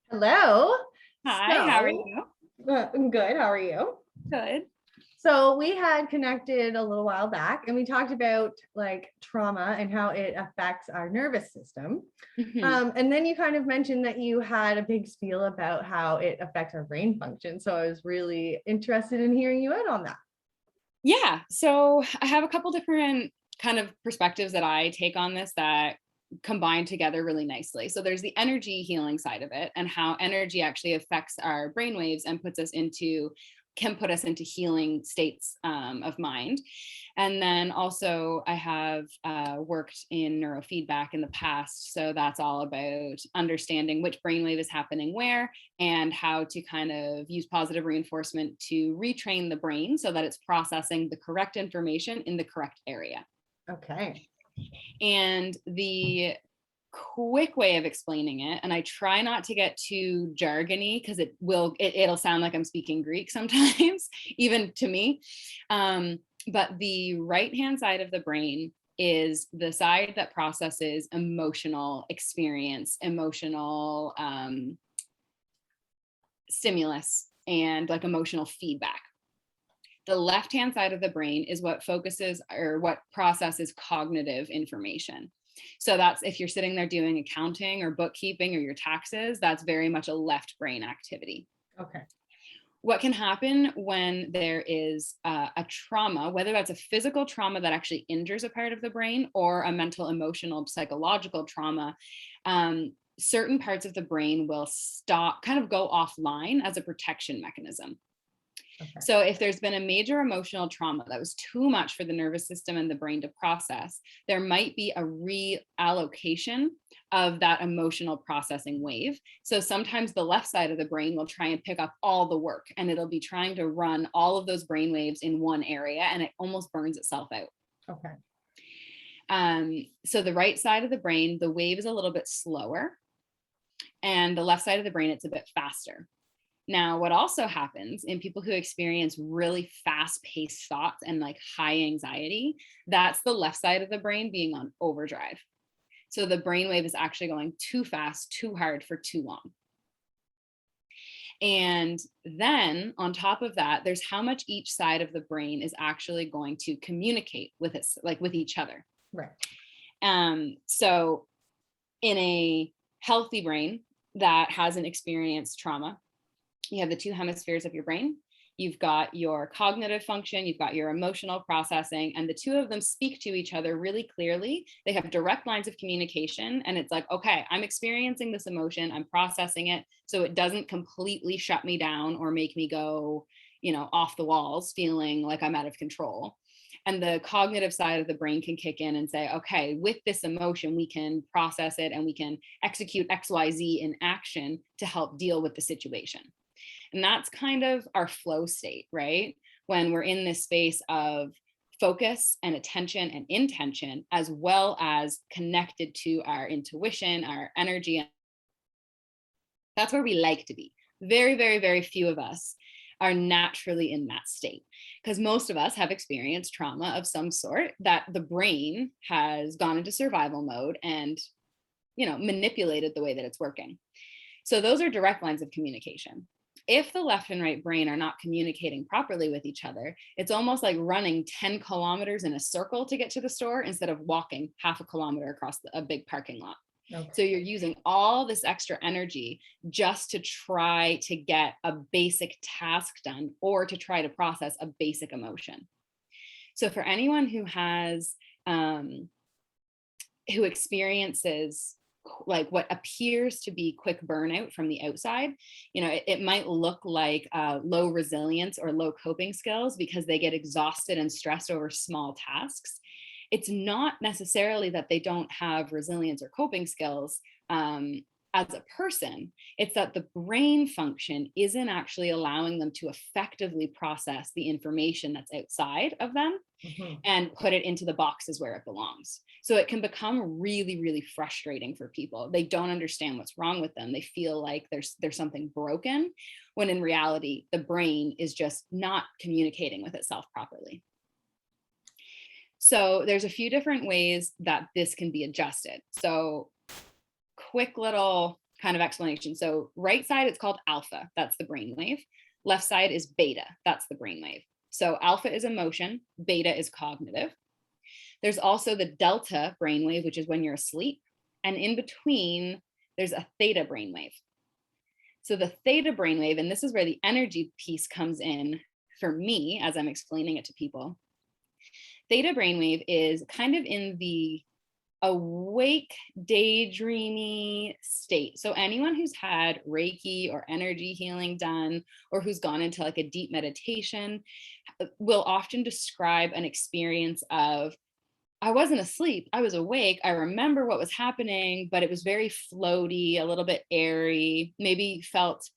Hello. Hi, how are you? I'm good. How are you? Good. So we had connected a little while back and we talked about like trauma and how it affects our nervous system. And then you kind of mentioned that you had a big spiel about how it affects our brain function. So I was really interested in hearing you out on that. Yeah, so I have a couple different kind of perspectives that I take on this that combine together really nicely. So there's the energy healing side of it and how energy actually affects our brainwaves and can put us into healing states of mind. And then also I have worked in neurofeedback in the past. So that's all about understanding which brainwave is happening where and how to kind of use positive reinforcement to retrain the brain so that it's processing the correct information in the correct area. Okay. And the quick way of explaining it, and I try not to get too jargony because it'll sound like I'm speaking Greek sometimes, even to me. But the right hand side of the brain is the side that processes emotional experience, emotional stimulus, and like emotional feedback. The left hand side of the brain is what focuses or what processes cognitive information. So that's if you're sitting there doing accounting or bookkeeping or your taxes, that's very much a left brain activity. Okay. What can happen when there is a trauma, whether that's a physical trauma that actually injures a part of the brain or a mental, emotional, psychological trauma, certain parts of the brain will kind of go offline as a protection mechanism. Okay. So if there's been a major emotional trauma that was too much for the nervous system and the brain to process, there might be a reallocation of that emotional processing wave. So sometimes the left side of the brain will try and pick up all the work and it'll be trying to run all of those brain waves in one area and it almost burns itself out. Okay. So the right side of the brain, the wave is a little bit slower, and the left side of the brain, it's a bit faster. Now, what also happens in people who experience really fast-paced thoughts and like high anxiety, that's the left side of the brain being on overdrive. So the brainwave is actually going too fast, too hard for too long. And then on top of that, there's how much each side of the brain is actually going to communicate with it, like with each other. Right. So in a healthy brain that hasn't experienced trauma, you have the two hemispheres of your brain. You've got your cognitive function, you've got your emotional processing, and the two of them speak to each other really clearly. They have direct lines of communication, and it's like, okay, I'm experiencing this emotion, I'm processing it, so it doesn't completely shut me down or make me go, off the walls, feeling like I'm out of control. And the cognitive side of the brain can kick in and say, okay, with this emotion, we can process it and we can execute XYZ in action to help deal with the situation. And that's kind of our flow state, right? When we're in this space of focus and attention and intention, as well as connected to our intuition, our energy. That's where we like to be. Very, very, very few of us are naturally in that state because most of us have experienced trauma of some sort that the brain has gone into survival mode and, manipulated the way that it's working. So those are direct lines of communication. If the left and right brain are not communicating properly with each other, it's almost like running 10 kilometers in a circle to get to the store instead of walking half a kilometer across a big parking lot. Okay. So you're using all this extra energy just to try to get a basic task done or to try to process a basic emotion. So for anyone who has, who experiences like what appears to be quick burnout from the outside, it might look like low resilience or low coping skills because they get exhausted and stressed over small tasks. It's not necessarily that they don't have resilience or coping skills as a person. It's that the brain function isn't actually allowing them to effectively process the information that's outside of them and put it into the boxes where it belongs. So it can become really, really frustrating for people. They don't understand what's wrong with them. They feel like there's something broken, when in reality, the brain is just not communicating with itself properly. So there's a few different ways that this can be adjusted. So quick little kind of explanation. So right side, it's called alpha. That's the brainwave. Left side is beta. That's the brainwave. So alpha is emotion, beta is cognitive. There's also the delta brainwave, which is when you're asleep. And in between, there's a theta brainwave. So the theta brainwave, and this is where the energy piece comes in for me as I'm explaining it to people. Theta brainwave is kind of in the awake, daydreamy state. So anyone who's had Reiki or energy healing done, or who's gone into like a deep meditation, will often describe an experience of, I wasn't asleep, I was awake, I remember what was happening, but it was very floaty, a little bit airy, maybe felt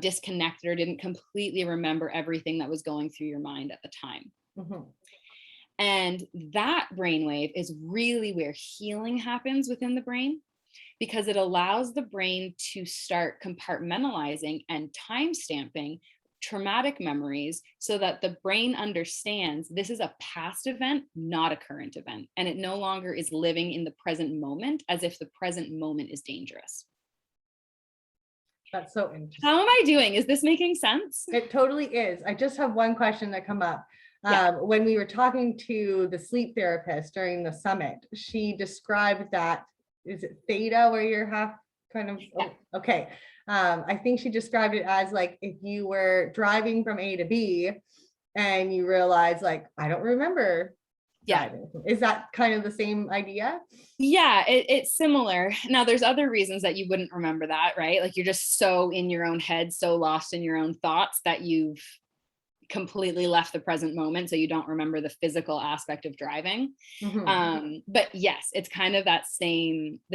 disconnected or didn't completely remember everything that was going through your mind at the time. Mm-hmm. And that brainwave is really where healing happens within the brain, because it allows the brain to start compartmentalizing and time stamping traumatic memories so that the brain understands this is a past event, not a current event. And it no longer is living in the present moment as if the present moment is dangerous. That's so interesting. How am I doing? Is this making sense? It totally is. I just have one question that come up. When we were talking to the sleep therapist during the summit, she described that, is it theta where you're half kind of, okay. I think she described it as like, if you were driving from A to B and you realize like, I don't remember driving. Is that kind of the same idea? Yeah, it's similar. Now there's other reasons that you wouldn't remember that, right? Like you're just so in your own head, so lost in your own thoughts that you've completely left the present moment, so you don't remember the physical aspect of driving. Mm-hmm. But yes, it's kind of the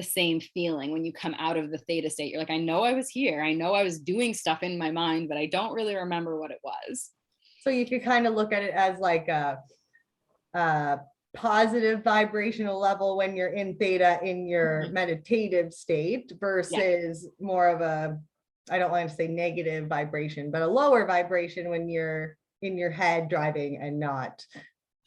same feeling when you come out of the theta state. You're like, I know I was here, I know I was doing stuff in my mind, but I don't really remember what it was. So you could kind of look at it as like a positive vibrational level when you're in theta in your mm-hmm. meditative state versus more of a, I don't want to say negative vibration, but a lower vibration when you're in your head driving and not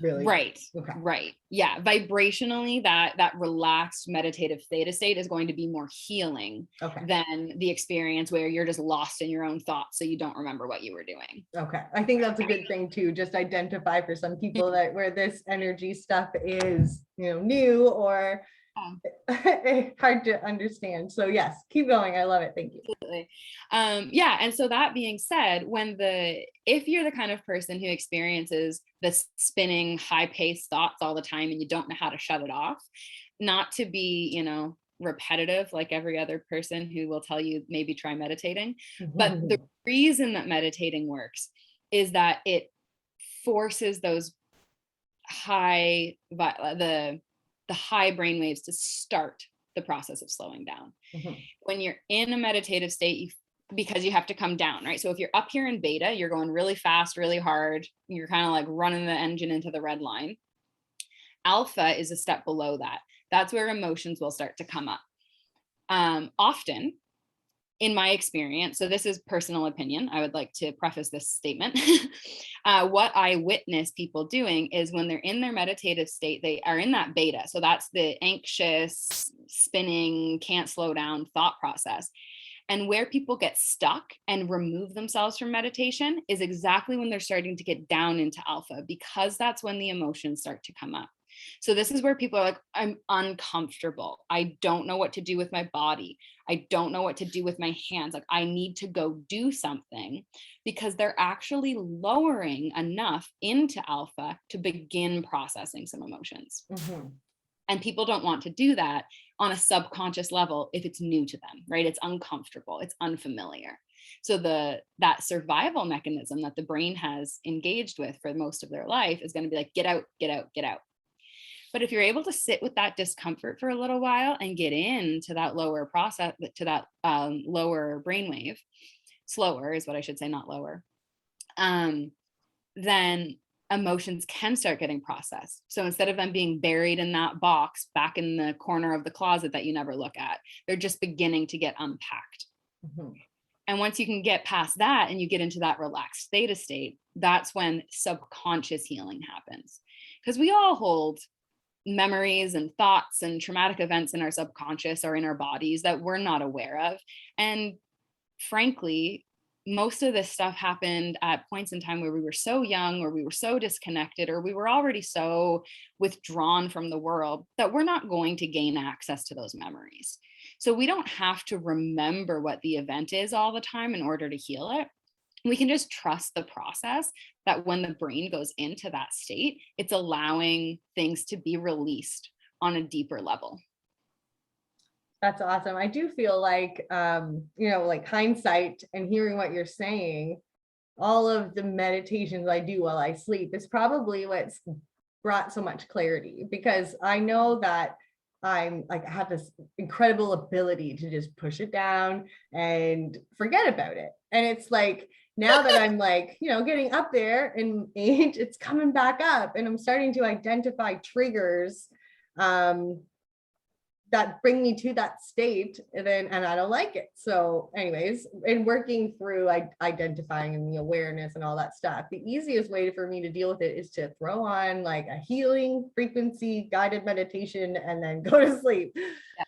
really. Right. Okay. Right. Yeah. Vibrationally, that relaxed meditative theta state is going to be more healing than the experience where you're just lost in your own thoughts, so you don't remember what you were doing. Okay. I think that's a good thing to just identify for some people that where this energy stuff is, new or hard to understand. So yes, keep going. I love it. Thank you. Absolutely. And so that being said, if you're the kind of person who experiences the spinning high-paced thoughts all the time and you don't know how to shut it off, not to be, repetitive like every other person who will tell you maybe try meditating, but the reason that meditating works is that it forces those the high brain waves to start the process of slowing down. Mm-hmm. When you're in a meditative state, because you have to come down, right? So if you're up here in beta, you're going really fast, really hard. You're kind of like running the engine into the red line. Alpha is a step below that. That's where emotions will start to come up. Often, in my experience, so this is personal opinion, I would like to preface this statement. What I witness people doing is when they're in their meditative state, they are in that beta. So that's the anxious, spinning, can't slow down thought process. And where people get stuck and remove themselves from meditation is exactly when they're starting to get down into alpha, because that's when the emotions start to come up. So this is where people are like, I'm uncomfortable. I don't know what to do with my body. I don't know what to do with my hands. Like I need to go do something, because they're actually lowering enough into alpha to begin processing some emotions. Mm-hmm. And people don't want to do that on a subconscious level if it's new to them, right? It's uncomfortable, it's unfamiliar. So that survival mechanism that the brain has engaged with for most of their life is going to be like, get out, get out, get out. But if you're able to sit with that discomfort for a little while and get into that lower process, to that lower brainwave, slower is what I should say, not lower, then emotions can start getting processed. So instead of them being buried in that box back in the corner of the closet that you never look at, they're just beginning to get unpacked. Mm-hmm. And once you can get past that and you get into that relaxed theta state, that's when subconscious healing happens. Because we all hold memories and thoughts and traumatic events in our subconscious or in our bodies that we're not aware of. And frankly, most of this stuff happened at points in time where we were so young, or we were so disconnected, or we were already so withdrawn from the world that we're not going to gain access to those memories. So we don't have to remember what the event is all the time in order to heal it. We can just trust the process, that when the brain goes into that state, it's allowing things to be released on a deeper level. That's awesome. I do feel like, like hindsight and hearing what you're saying, all of the meditations I do while I sleep is probably what's brought so much clarity, because I know that I have this incredible ability to just push it down and forget about it. And it's like, now that I'm like, getting up there in age, it's coming back up, and I'm starting to identify triggers that bring me to that state, and I don't like it. So anyways, in working through identifying and the awareness and all that stuff, the easiest way for me to deal with it is to throw on like a healing frequency guided meditation and then go to sleep. Yeah.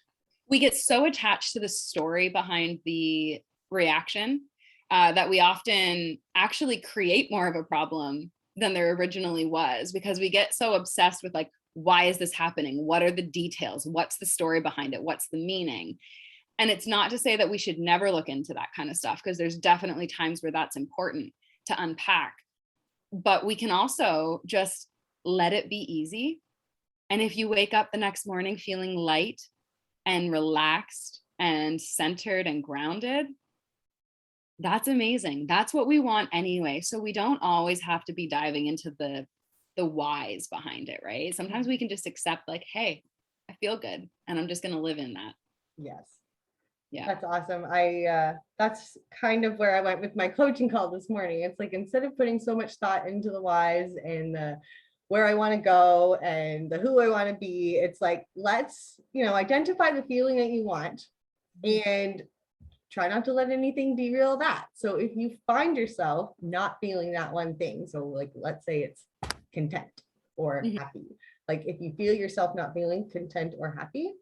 We get so attached to the story behind the reaction that we often actually create more of a problem than there originally was, because we get so obsessed with like, why is this happening? What are the details? What's the story behind it? What's the meaning? And it's not to say that we should never look into that kind of stuff, because there's definitely times where that's important to unpack. But we can also just let it be easy. And if you wake up the next morning feeling light and relaxed and centered and grounded, that's amazing. That's what we want anyway. So we don't always have to be diving into the whys behind it, right? Sometimes we can just accept like, hey, I feel good and I'm just going to live in that. Yes. Yeah. That's awesome. That's kind of where I went with my coaching call this morning. It's like, instead of putting so much thought into the whys and where I want to go and the who I want to be, it's like, let's, identify the feeling that you want and try not to let anything derail that. So if you find yourself not feeling that one thing, so like, let's say it's content or happy. Like if you feel yourself not feeling content or happy,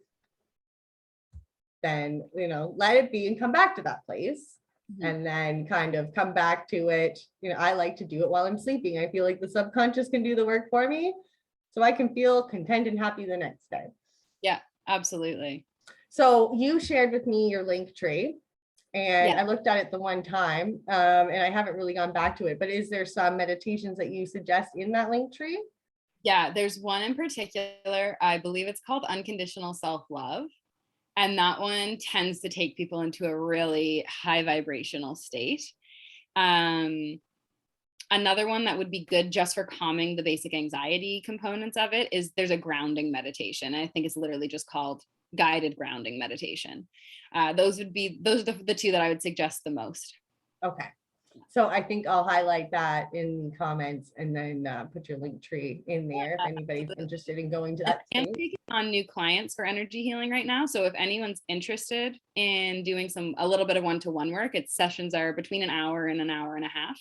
then, let it be and come back to that place. And then kind of come back to it. I like to do it while I'm sleeping. I feel like the subconscious can do the work for me, so I can feel content and happy the next day. Yeah, absolutely. So you shared with me your link tree, and I looked at it the one time, and I haven't really gone back to it, but is there some meditations that you suggest in that link tree? Yeah, there's one in particular. I believe it's called Unconditional Self-Love. And that one tends to take people into a really high vibrational state. Another one that would be good just for calming the basic anxiety components of it is there's a grounding meditation. I think it's literally just called guided grounding meditation. Those are the two that I would suggest the most. Okay. So I think I'll highlight that in the comments and then put your link tree in there if anybody's interested in going to that. I'm taking on new clients for energy healing right now. So if anyone's interested in doing a little bit of one-to-one work, its sessions are between an hour and a half.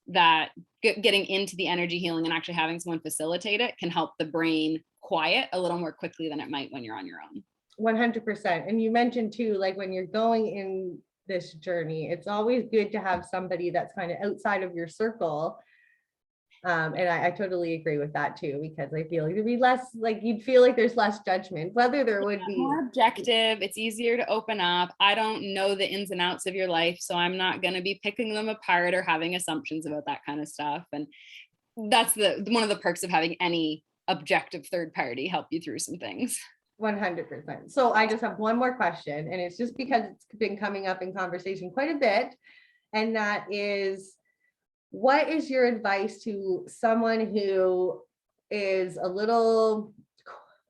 That getting into the energy healing and actually having someone facilitate it can help the brain quiet a little more quickly than it might when you're on your own. 100%. And you mentioned too, like when you're going in this journey, it's always good to have somebody that's kind of outside of your circle. And I totally agree with that too, because I feel like there'd be less, like you'd feel like there's less judgment, whether there would be more objective. It's easier to open up. I don't know the ins and outs of your life, so I'm not going to be picking them apart or having assumptions about that kind of stuff. And that's one of the perks of having any objective third party help you through some things. 100%. So I just have one more question, and it's just because it's been coming up in conversation quite a bit, and that is, what is your advice to someone who is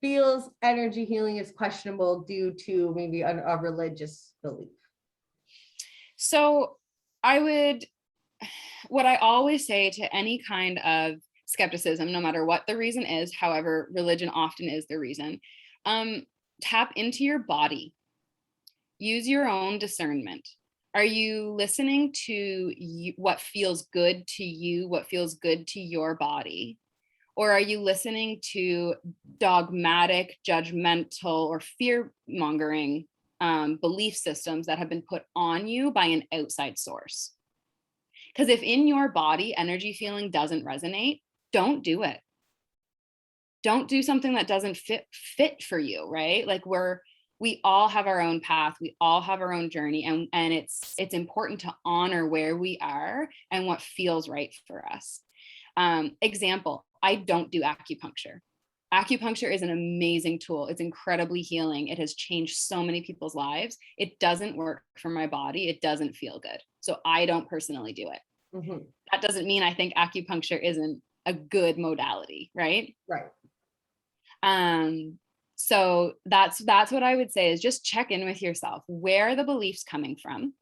feels energy healing is questionable due to maybe a religious belief? So what I always say to any kind of skepticism, no matter what the reason is, however, religion often is the reason, tap into your body. Use your own discernment. Are you listening to what feels good to you, what feels good to your body? Or are you listening to dogmatic, judgmental, or fear-mongering belief systems that have been put on you by an outside source? Because if in your body energy feeling doesn't resonate, don't do it. Don't do something that doesn't fit for you, right? Like we all have our own path, we all have our own journey, and it's important to honor where we are and what feels right for us. Example, I don't do acupuncture. Acupuncture is an amazing tool. It's incredibly healing. It has changed so many people's lives. It doesn't work for my body. It doesn't feel good. So I don't personally do it. Mm-hmm. That doesn't mean I think acupuncture isn't a good modality, right? Right. So that's what I would say is just check in with yourself. Where are the beliefs coming from?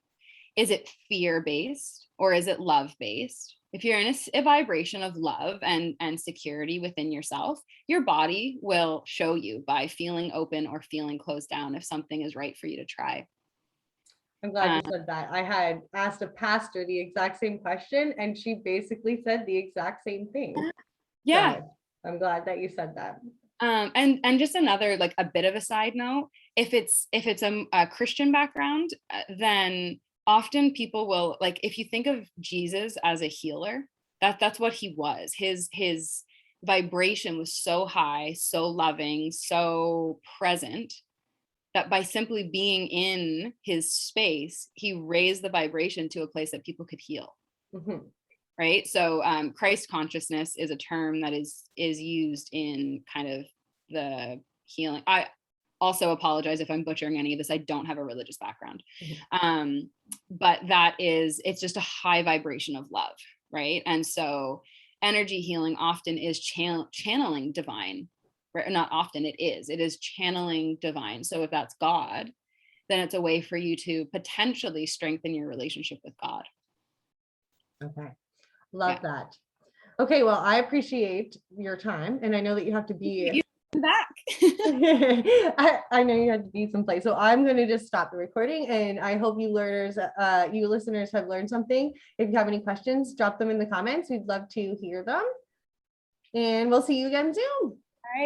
Is it fear-based or is it love-based? If you're in a vibration of love and security within yourself, your body will show you by feeling open or feeling closed down if something is right for you to try. I'm glad you said that. I had asked a pastor the exact same question, and she basically said the exact same thing. Yeah. So I'm glad that you said that. And just another, like a bit of a side note, if it's a Christian background, then often people will, like, if you think of Jesus as a healer, that's what he was. His vibration was so high, so loving, so present, that by simply being in his space, he raised the vibration to a place that people could heal. Mm-hmm. Right. So Christ consciousness is a term that is used in kind of the healing. I also apologize if I'm butchering any of this. I don't have a religious background. Mm-hmm. But it's just a high vibration of love. Right. And so energy healing often is channeling divine. Right? Not often, it is channeling divine. So if that's God, then it's a way for you to potentially strengthen your relationship with God. Okay. Love that. Okay, well, I appreciate your time, and I know that you have to be back. I know you had to be someplace, so I'm going to just stop the recording, and I hope you listeners have learned something. If you have any questions, drop them in the comments. We'd love to hear them, and we'll see you again soon.